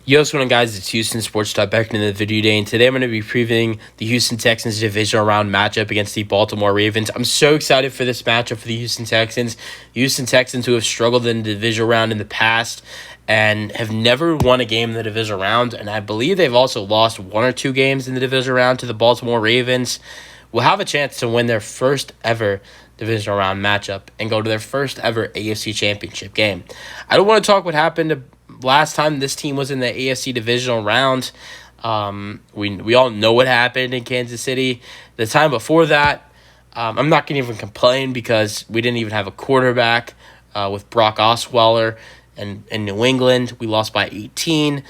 Yo, what's going on, guys? It's Houston Sports Talk back in the video today, and today I'm going to be previewing the Houston Texans divisional round matchup against the Baltimore Ravens. I'm so excited for this matchup for the Houston Texans. Houston Texans, who have struggled in the divisional round in the past and have never won a game in the divisional round, and I believe they've also lost one or two games in the divisional round to the Baltimore Ravens, will have a chance to win their first ever divisional round matchup and go to their first ever AFC Championship game. I don't want to talk what happened last time this team was in the AFC divisional round. We all know what happened in Kansas City. The time before that, I'm not going to even complain because we didn't even have a quarterback with Brock Osweiler. And in New England, we lost by 18.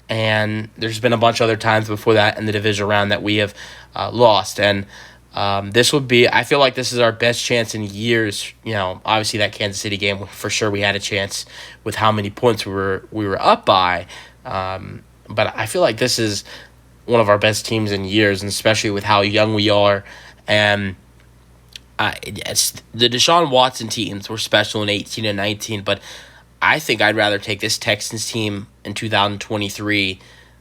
And there's been a bunch of other times before that in the divisional round that we have lost. And this would be, I feel like this is our best chance in years. You know, obviously that Kansas City game, for sure we had a chance with how many points we were up by. But I feel like this is one of our best teams in years, and especially with how young we are. And the Deshaun Watson teams were special in 18 and 19, but I think I'd rather take this Texans team in 2023,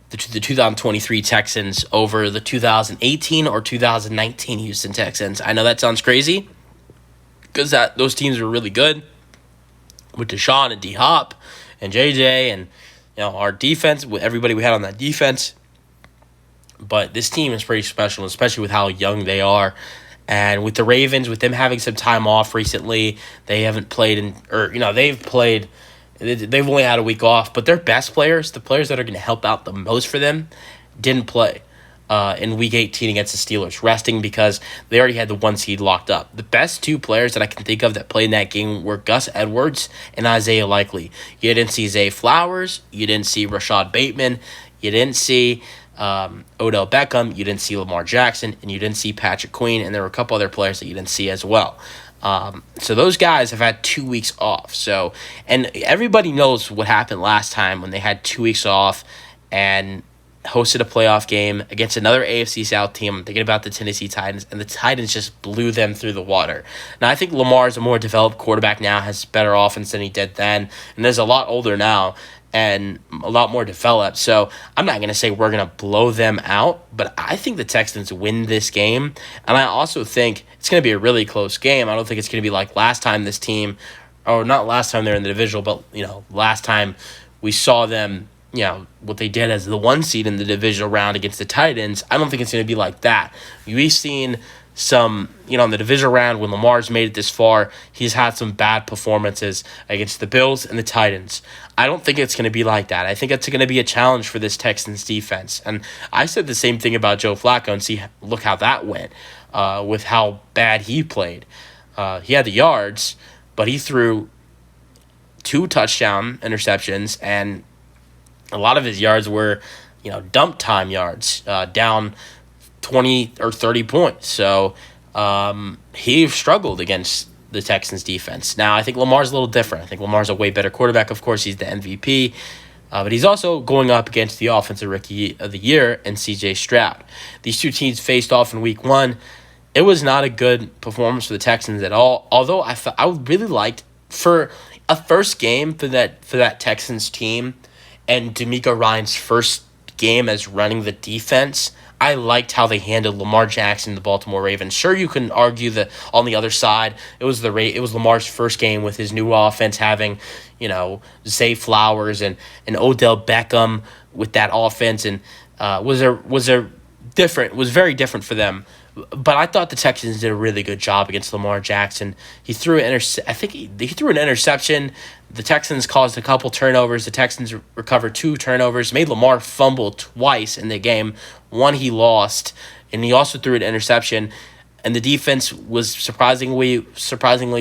the 2023 Texans, over the 2018 or 2019 Houston Texans. I know that sounds crazy because those teams were really good with Deshaun and D-Hop and JJ and our defense, with everybody we had on that defense. But this team is pretty special, especially with how young they are. And with the Ravens, with them having some time off recently, they haven't played they've only had a week off, but their best players, the players that are going to help out the most for them, didn't play in Week 18 against the Steelers, resting because they already had the 1 seed locked up. The best two players that I can think of that played in that game were Gus Edwards and Isaiah Likely. You didn't see Zay Flowers. You didn't see Rashad Bateman. You didn't see Odell Beckham. You didn't see Lamar Jackson. And you didn't see Patrick Queen. And there were a couple other players that you didn't see as well. So those guys have had 2 weeks off. And everybody knows what happened last time when they had 2 weeks off and hosted a playoff game against another AFC South team. I'm thinking about the Tennessee Titans, and the Titans just blew them through the water. Now, I think Lamar is a more developed quarterback now, has better offense than he did then, and is a lot older now and a lot more developed. So I'm not going to say we're going to blow them out, but I think the Texans win this game. And I also think it's going to be a really close game. I don't think it's going to be like last time this team, or not last time they're in the divisional, but, last time we saw them, what they did as the 1 seed in the divisional round against the Titans. I don't think it's going to be like that. We've seen some, in the divisional round when Lamar's made it this far, he's had some bad performances against the Bills and the Titans. I don't think it's going to be like that. I think it's going to be a challenge for this Texans defense. And I said the same thing about Joe Flacco, and look how that went with how bad he played. He had the yards, but he threw 2 touchdown interceptions, and a lot of his yards were, dump time yards, down 20 or 30 points. So he struggled against the Texans defense. Now, I think Lamar's a little different. I think Lamar's a way better quarterback. Of course, he's the MVP. But he's also going up against the Offensive Rookie of the Year and C.J. Stroud. These two teams faced off in Week 1. It was not a good performance for the Texans at all, although I really liked, for a first game for that Texans team and DeMeco Ryans' first game as running the defense, I liked how they handled Lamar Jackson, the Baltimore Ravens. Sure, you can argue that on the other side, it was Lamar's first game with his new offense, having, Zay Flowers and Odell Beckham with that offense, and was very different for them. But I thought the Texans did a really good job against Lamar Jackson. He threw he threw an interception. The Texans caused a couple turnovers. The Texans recovered 2 turnovers, made Lamar fumble twice in the game. One he lost, and he also threw an interception. And the defense was surprisingly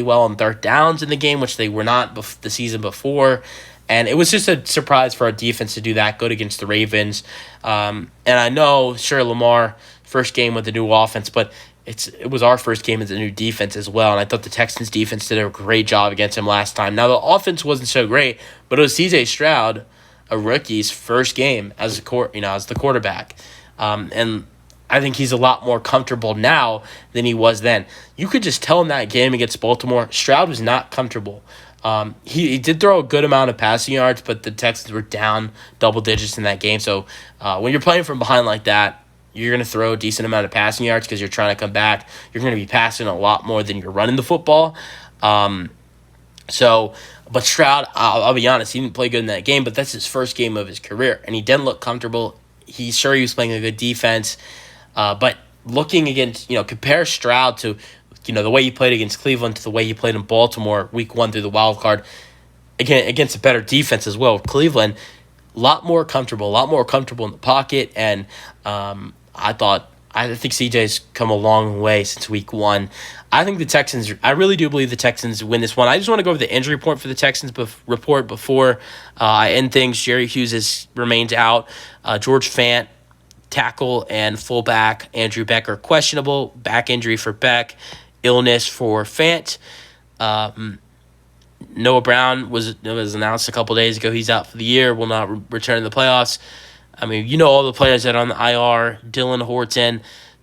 well on third downs in the game, which they were not the season before. And it was just a surprise for our defense to do that good against the Ravens. And I know, sure, Lamar, first game with the new offense, but it was our first game as a new defense as well. And I thought the Texans defense did a great job against him last time. Now, the offense wasn't so great, but it was C.J. Stroud, a rookie's first game as the quarterback. And I think he's a lot more comfortable now than he was then. You could just tell in that game against Baltimore, Stroud was not comfortable. He did throw a good amount of passing yards, but the Texans were down double digits in that game. So when you're playing from behind like that, you're going to throw a decent amount of passing yards because you're trying to come back. You're going to be passing a lot more than you're running the football. But Stroud, I'll be honest, he didn't play good in that game, but that's his first game of his career, and he didn't look comfortable. He was playing a good defense, but looking against, compare Stroud to, the way he played against Cleveland to the way he played in Baltimore week 1 through the wild card, again, against a better defense as well. Cleveland, a lot more comfortable in the pocket, and I think CJ's come a long way since week 1. I really do believe the Texans win this one. I just want to go over the injury report for the Texans report before I end things. Jerry Hughes remains out. George Fant, tackle and fullback. Andrew Beck are questionable. Back injury for Beck. Illness for Fant. Noah Brown was announced a couple days ago. He's out for the year. Will not return to the playoffs. I mean, all the players that are on the IR. Dylan Horton,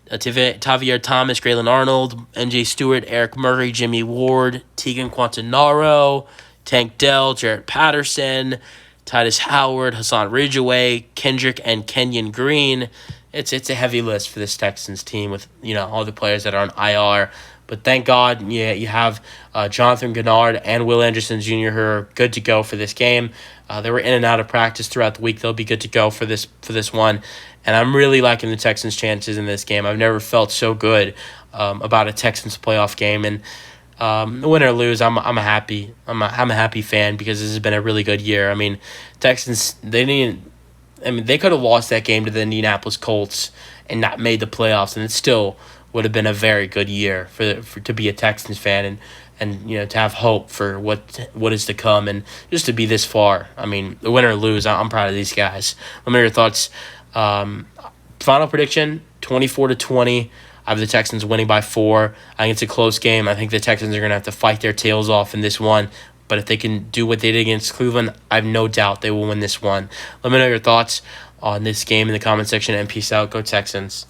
Tavier Thomas, Graylin Arnold, NJ Stewart, Eric Murray, Jimmy Ward, Tegan Quantanaro, Tank Dell, Jarrett Patterson, Titus Howard, Hassan Ridgeway, Kendrick, and Kenyon Green. It's a heavy list for this Texans team with all the players that are on IR. But thank God, you have Jonathan Gennard and Will Anderson Jr. who are good to go for this game. They were in and out of practice throughout the week. They'll be good to go for this one. And I'm really liking the Texans' chances in this game. I've never felt so good about a Texans playoff game. And win or lose, I'm a happy fan because this has been a really good year. I mean, Texans they could have lost that game to the Indianapolis Colts and not made the playoffs, and it still would have been a very good year for to be a Texans fan and to have hope for what is to come and just to be this far. I mean, win or lose, I'm proud of these guys. Let me know your thoughts. Final prediction: 24-20. I have the Texans winning by 4. I think it's a close game. I think the Texans are going to have to fight their tails off in this one. But if they can do what they did against Cleveland, I have no doubt they will win this one. Let me know your thoughts on this game in the comment section, and peace out. Go Texans.